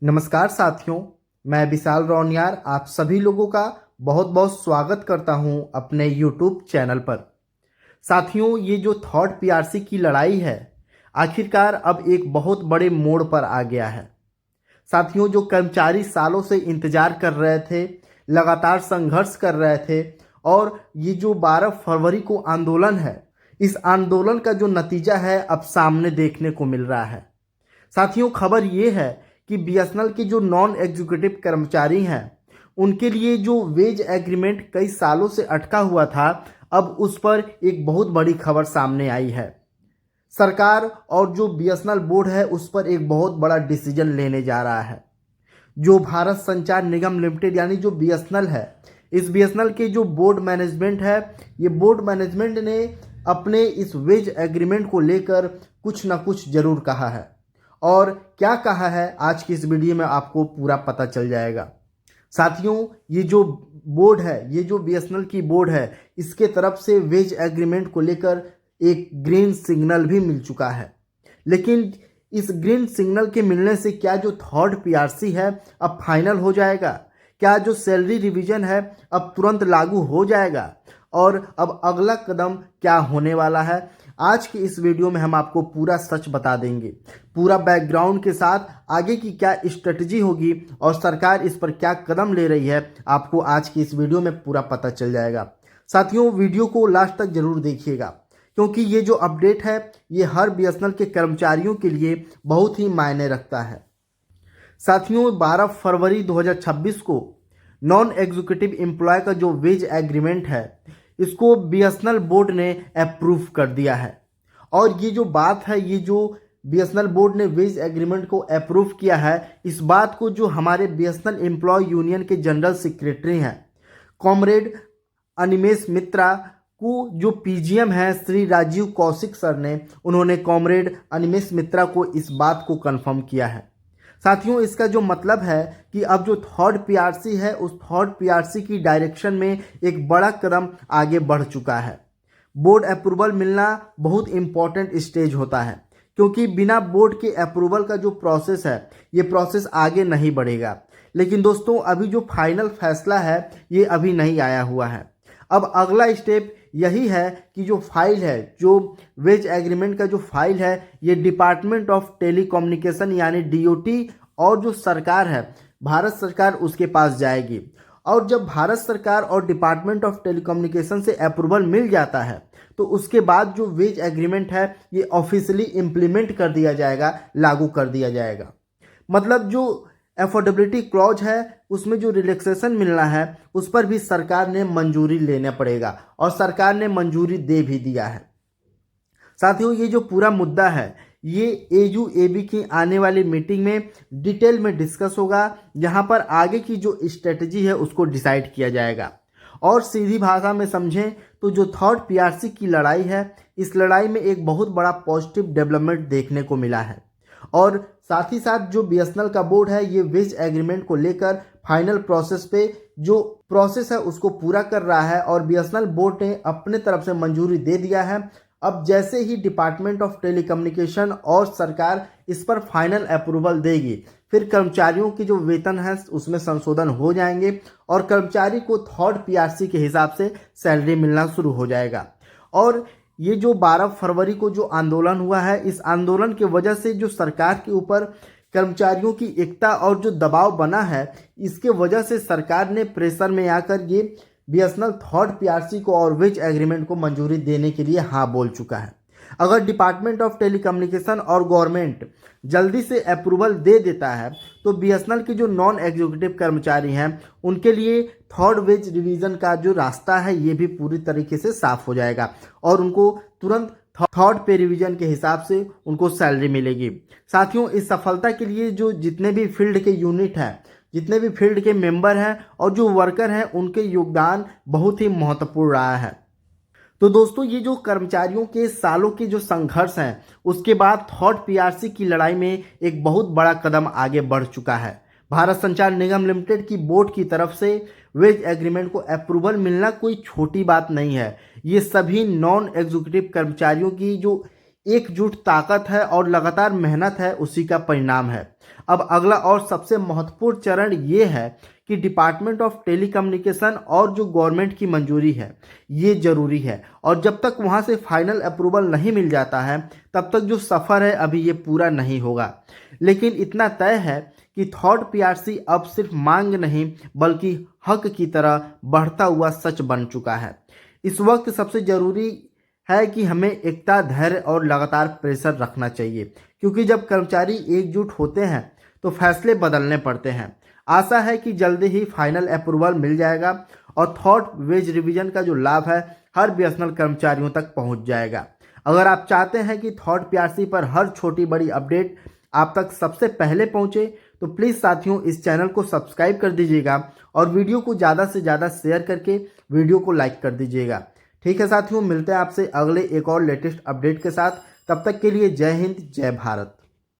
नमस्कार साथियों, मैं विशाल रौनियार आप सभी लोगों का बहुत बहुत स्वागत करता हूं अपने YouTube चैनल पर। साथियों, ये जो थर्ड पीआरसी की लड़ाई है आखिरकार अब एक बहुत बड़े मोड़ पर आ गया है। साथियों, जो कर्मचारी सालों से इंतजार कर रहे थे, लगातार संघर्ष कर रहे थे और ये जो 12 फरवरी को आंदोलन है, इस आंदोलन का जो नतीजा है अब सामने देखने को मिल रहा है। साथियों, खबर ये है कि बीएसएनएल के जो नॉन एग्जीक्यूटिव कर्मचारी हैं उनके लिए जो वेज एग्रीमेंट कई सालों से अटका हुआ था, अब उस पर एक बहुत बड़ी खबर सामने आई है। सरकार और जो बीएसएनएल बोर्ड है उस पर एक बहुत बड़ा डिसीजन लेने जा रहा है। जो भारत संचार निगम लिमिटेड यानी जो बीएसएनएल है, इस बीएसएनएल के जो बोर्ड मैनेजमेंट है, ये बोर्ड मैनेजमेंट ने अपने इस वेज एग्रीमेंट को लेकर कुछ ना कुछ जरूर कहा है। और क्या कहा है आज की इस वीडियो में आपको पूरा पता चल जाएगा। साथियों, ये जो बोर्ड है, ये जो बीएसएनएल की बोर्ड है, इसके तरफ से वेज एग्रीमेंट को लेकर एक ग्रीन सिग्नल भी मिल चुका है। लेकिन इस ग्रीन सिग्नल के मिलने से क्या जो थर्ड पीआरसी है अब फाइनल हो जाएगा? क्या जो सैलरी रिवीजन है अब तुरंत लागू हो जाएगा? और अब अगला कदम क्या होने वाला है? आज की इस वीडियो में हम आपको पूरा सच बता देंगे, पूरा बैकग्राउंड के साथ आगे की क्या स्ट्रेटजी होगी और सरकार इस पर क्या कदम ले रही है, आपको आज की इस वीडियो में पूरा पता चल जाएगा। साथियों, वीडियो को लास्ट तक जरूर देखिएगा क्योंकि ये जो अपडेट है ये हर बीएसएनएल के कर्मचारियों के लिए बहुत ही मायने रखता है। साथियों, 12 फरवरी 2026 को नॉन एग्जीक्यूटिव एम्प्लॉय का जो वेज एग्रीमेंट है इसको बीएसएनएल बोर्ड ने अप्रूव कर दिया है। और ये जो बात है, ये जो बीएसएनएल बोर्ड ने वेज एग्रीमेंट को अप्रूव किया है, इस बात को जो हमारे बीएसएनएल एम्प्लॉय यूनियन के जनरल सेक्रेटरी हैं कॉमरेड अनिमेश मित्रा को जो पीजीएम है श्री राजीव कौशिक सर ने, उन्होंने कॉमरेड अनिमेश मित्रा को इस बात को कंफर्म किया है। साथियों, इसका जो मतलब है कि अब जो थर्ड पीआरसी है उस थर्ड पीआरसी की डायरेक्शन में एक बड़ा कदम आगे बढ़ चुका है। बोर्ड अप्रूवल मिलना बहुत इंपॉर्टेंट स्टेज होता है क्योंकि बिना बोर्ड के अप्रूवल का जो प्रोसेस है ये प्रोसेस आगे नहीं बढ़ेगा। लेकिन दोस्तों, अभी जो फाइनल फैसला है ये अभी नहीं आया हुआ है। अब अगला स्टेप यही है कि जो फाइल है, जो वेज एग्रीमेंट का जो फाइल है, ये डिपार्टमेंट ऑफ टेलीकम्युनिकेशन यानी डीओटी और जो सरकार है भारत सरकार उसके पास जाएगी। और जब भारत सरकार और डिपार्टमेंट ऑफ टेलीकम्युनिकेशन से अप्रूवल मिल जाता है तो उसके बाद जो वेज एग्रीमेंट है ये ऑफिशियली इम्प्लीमेंट कर दिया जाएगा, लागू कर दिया जाएगा। मतलब जो अफोर्डेबिलिटी क्लॉज है उसमें जो रिलैक्सेशन मिलना है उस पर भी सरकार ने मंजूरी लेना पड़ेगा और सरकार ने मंजूरी दे भी दिया है। साथियों, ये जो पूरा मुद्दा है ये एयूएबी की आने वाली मीटिंग में डिटेल में डिस्कस होगा, जहां पर आगे की जो स्ट्रेटजी है उसको डिसाइड किया जाएगा। और सीधी भाषा में समझें तो जो थर्ड पीआरसी की लड़ाई है, इस लड़ाई में एक बहुत बड़ा पॉजिटिव डेवलपमेंट देखने को मिला है। और साथ ही साथ जो बीएसएनएल का बोर्ड है ये वेज एग्रीमेंट को लेकर फाइनल प्रोसेस पे जो प्रोसेस है उसको पूरा कर रहा है और बीएसएनएल बोर्ड ने अपने तरफ से मंजूरी दे दिया है। अब जैसे ही डिपार्टमेंट ऑफ टेलीकम्युनिकेशन और सरकार इस पर फाइनल अप्रूवल देगी, फिर कर्मचारियों की जो वेतन है उसमें संशोधन हो जाएंगे और कर्मचारी को थर्ड पीआरसी के हिसाब से सैलरी मिलना शुरू हो जाएगा। और ये जो 12 फरवरी को जो आंदोलन हुआ है, इस आंदोलन की वजह से जो सरकार के ऊपर कर्मचारियों की एकता और जो दबाव बना है, इसके वजह से सरकार ने प्रेशर में आकर ये बीएसएनएल थर्ड पीआरसी को और वेज एग्रीमेंट को मंजूरी देने के लिए हाँ बोल चुका है। अगर डिपार्टमेंट ऑफ टेलीकम्युनिकेशन और गवर्नमेंट जल्दी से अप्रूवल दे देता है तो बीएसएनएल के जो नॉन एग्जीक्यूटिव कर्मचारी हैं उनके लिए थर्ड वेज रिवीजन का जो रास्ता है ये भी पूरी तरीके से साफ हो जाएगा और उनको तुरंत थर्ड पे रिवीजन के हिसाब से उनको सैलरी मिलेगी। साथियों, इस सफलता के लिए जो जितने भी फील्ड के यूनिट हैं, जितने भी फील्ड के मेंबर हैं और जो वर्कर हैं, उनके योगदान बहुत ही महत्वपूर्ण रहा है। तो दोस्तों, ये जो कर्मचारियों के सालों के जो संघर्ष हैं उसके बाद थर्ड पीआरसी की लड़ाई में एक बहुत बड़ा कदम आगे बढ़ चुका है। भारत संचार निगम लिमिटेड की बोर्ड की तरफ से वेज एग्रीमेंट को अप्रूवल मिलना कोई छोटी बात नहीं है। ये सभी नॉन एग्जीक्यूटिव कर्मचारियों की जो एकजुट ताकत है और लगातार मेहनत है, उसी का परिणाम है। अब अगला और सबसे महत्वपूर्ण चरण ये है कि डिपार्टमेंट ऑफ टेलीकम्युनिकेशन और जो गवर्नमेंट की मंजूरी है ये जरूरी है, और जब तक वहाँ से फाइनल अप्रूवल नहीं मिल जाता है तब तक जो सफ़र है अभी ये पूरा नहीं होगा। लेकिन इतना तय है कि थर्ड पीआरसी अब सिर्फ मांग नहीं बल्कि हक की तरह बढ़ता हुआ सच बन चुका है। इस वक्त सबसे ज़रूरी है कि हमें एकता, धैर्य और लगातार प्रेशर रखना चाहिए, क्योंकि जब कर्मचारी एकजुट होते हैं तो फैसले बदलने पड़ते हैं। आशा है कि जल्दी ही फाइनल अप्रूवल मिल जाएगा और थर्ड वेज रिवीजन का जो लाभ है हर बीएसएनएल कर्मचारियों तक पहुंच जाएगा। अगर आप चाहते हैं कि थर्ड पीआरसी पर हर छोटी बड़ी अपडेट आप तक सबसे पहले पहुंचे तो प्लीज़ साथियों इस चैनल को सब्सक्राइब कर दीजिएगा और वीडियो को ज़्यादा से ज़्यादा शेयर करके वीडियो को लाइक कर दीजिएगा। ठीक है साथियों, मिलते हैं आपसे अगले एक और लेटेस्ट अपडेट के साथ। तब तक के लिए जय हिंद, जय भारत।